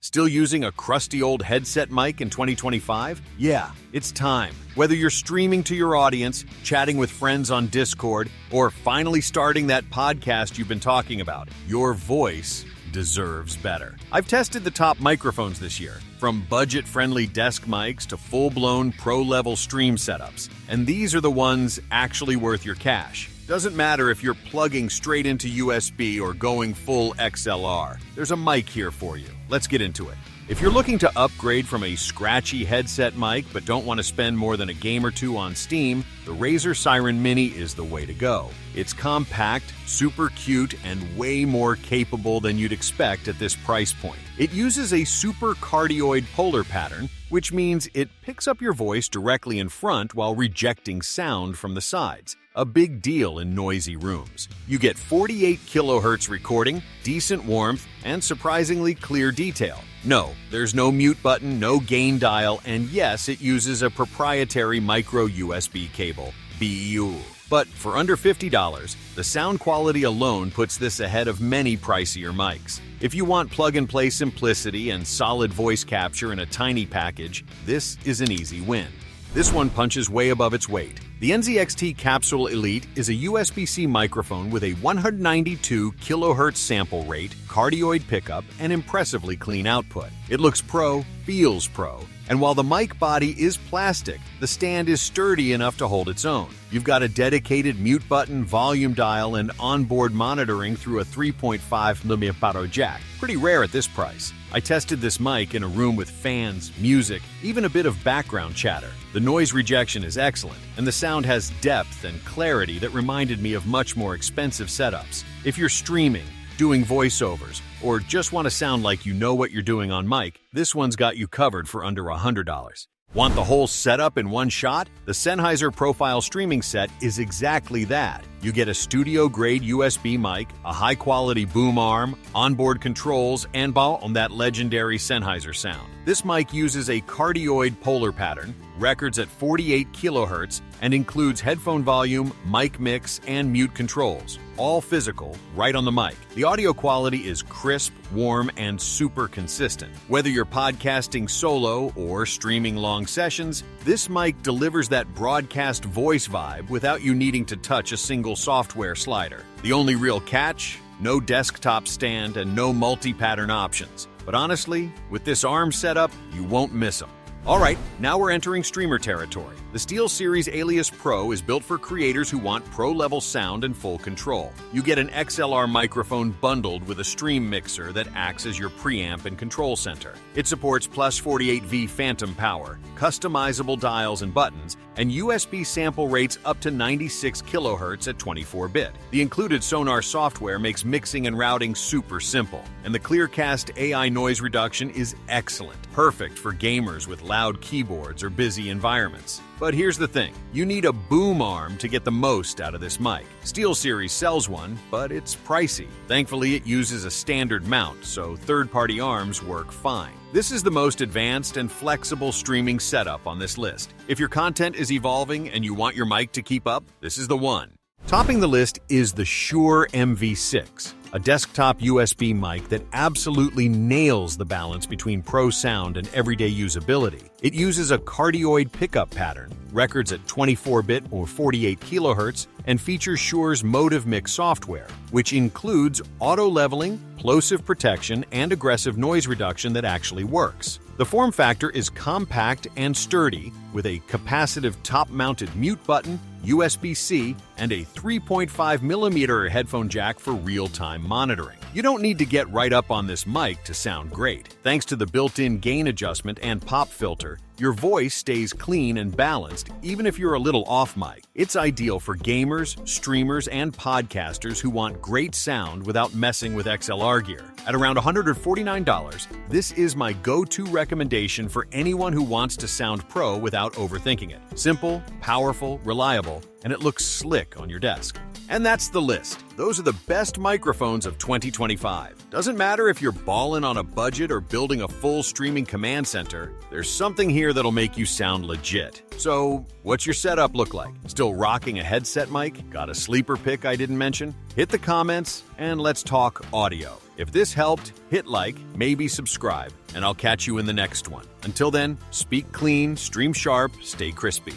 Still using a crusty old headset mic in 2025? Yeah, it's time. Whether you're streaming to your audience, chatting with friends on Discord, or finally starting that podcast you've been talking about, your voice deserves better. I've tested the top microphones this year, from budget-friendly desk mics to full-blown pro-level stream setups, and these are the ones actually worth your cash. Doesn't matter if you're plugging straight into USB or going full XLR. There's a mic here for you. Let's get into it. If you're looking to upgrade from a scratchy headset mic but don't want to spend more than a game or two on Steam, the Razer Seiren Mini is the way to go. It's compact, super cute, and way more capable than you'd expect at this price point. It uses a super cardioid polar pattern, which means it picks up your voice directly in front while rejecting sound from the sides. A big deal in noisy rooms. You get 48 kHz recording, decent warmth, and surprisingly clear detail. No, there's no mute button, no gain dial, and yes, it uses a proprietary micro USB cable, BU. But for under $50, the sound quality alone puts this ahead of many pricier mics. If you want plug-and-play simplicity and solid voice capture in a tiny package, this is an easy win. This one punches way above its weight. The NZXT Capsule Elite is a USB-C microphone with a 192 kHz sample rate, cardioid pickup, and impressively clean output. It looks pro, feels pro, and while the mic body is plastic, the stand is sturdy enough to hold its own. You've got a dedicated mute button, volume dial, and onboard monitoring through a 3.5mm jack. Pretty rare at this price. I tested this mic in a room with fans, music, even a bit of background chatter. The noise rejection is excellent, and the sound has depth and clarity that reminded me of much more expensive setups. If you're streaming, doing voiceovers, or just want to sound like you know what you're doing on mic, this one's got you covered for under $100. Want the whole setup in one shot? The Sennheiser Profile Streaming Set is exactly that. You get a studio-grade USB mic, a high-quality boom arm, onboard controls, and on that legendary Sennheiser sound. This mic uses a cardioid polar pattern, records at 48 kHz, and includes headphone volume, mic mix, and mute controls. All physical, right on the mic. The audio quality is crisp, warm, and super consistent. Whether you're podcasting solo or streaming long sessions, this mic delivers that broadcast voice vibe without you needing to touch a single software slider. The only real catch? No desktop stand and no multi-pattern options. But honestly, with this arm setup, you won't miss them. Alright, now we're entering streamer territory. The SteelSeries Alias Pro is built for creators who want pro-level sound and full control. You get an XLR microphone bundled with a stream mixer that acts as your preamp and control center. It supports plus 48V phantom power, customizable dials and buttons, and USB sample rates up to 96 kHz at 24-bit. The included Sonar software makes mixing and routing super simple, and the Clearcast AI noise reduction is excellent, perfect for gamers with loud keyboards or busy environments. But here's the thing, you need a boom arm to get the most out of this mic. SteelSeries sells one, but it's pricey. Thankfully, it uses a standard mount, so third-party arms work fine. This is the most advanced and flexible streaming setup on this list. If your content is evolving and you want your mic to keep up, this is the one. Topping the list is the Shure MV6, a desktop USB mic that absolutely nails the balance between pro sound and everyday usability. It uses a cardioid pickup pattern, records at 24-bit or 48 kHz, and features Shure's Motive Mix software, which includes auto-leveling, plosive protection, and aggressive noise reduction that actually works. The form factor is compact and sturdy, with a capacitive top-mounted mute button, USB-C, and a 3.5mm headphone jack for real-time monitoring. You don't need to get right up on this mic to sound great. Thanks to the built-in gain adjustment and pop filter, your voice stays clean and balanced even if you're a little off mic. It's ideal for gamers, streamers, and podcasters who want great sound without messing with XLR gear. At around $149, this is my go-to recommendation for anyone who wants to sound pro without overthinking it. Simple, powerful, reliable, and it looks slick on your desk. And that's the list. Those are the best microphones of 2025. Doesn't matter if you're balling on a budget or building a full streaming command center, there's something here that'll make you sound legit. So, what's your setup look like? Still rocking a headset mic? Got a sleeper pick I didn't mention? Hit the comments and let's talk audio. If this helped, hit like, maybe subscribe, and I'll catch you in the next one. Until then, speak clean, stream sharp, stay crispy.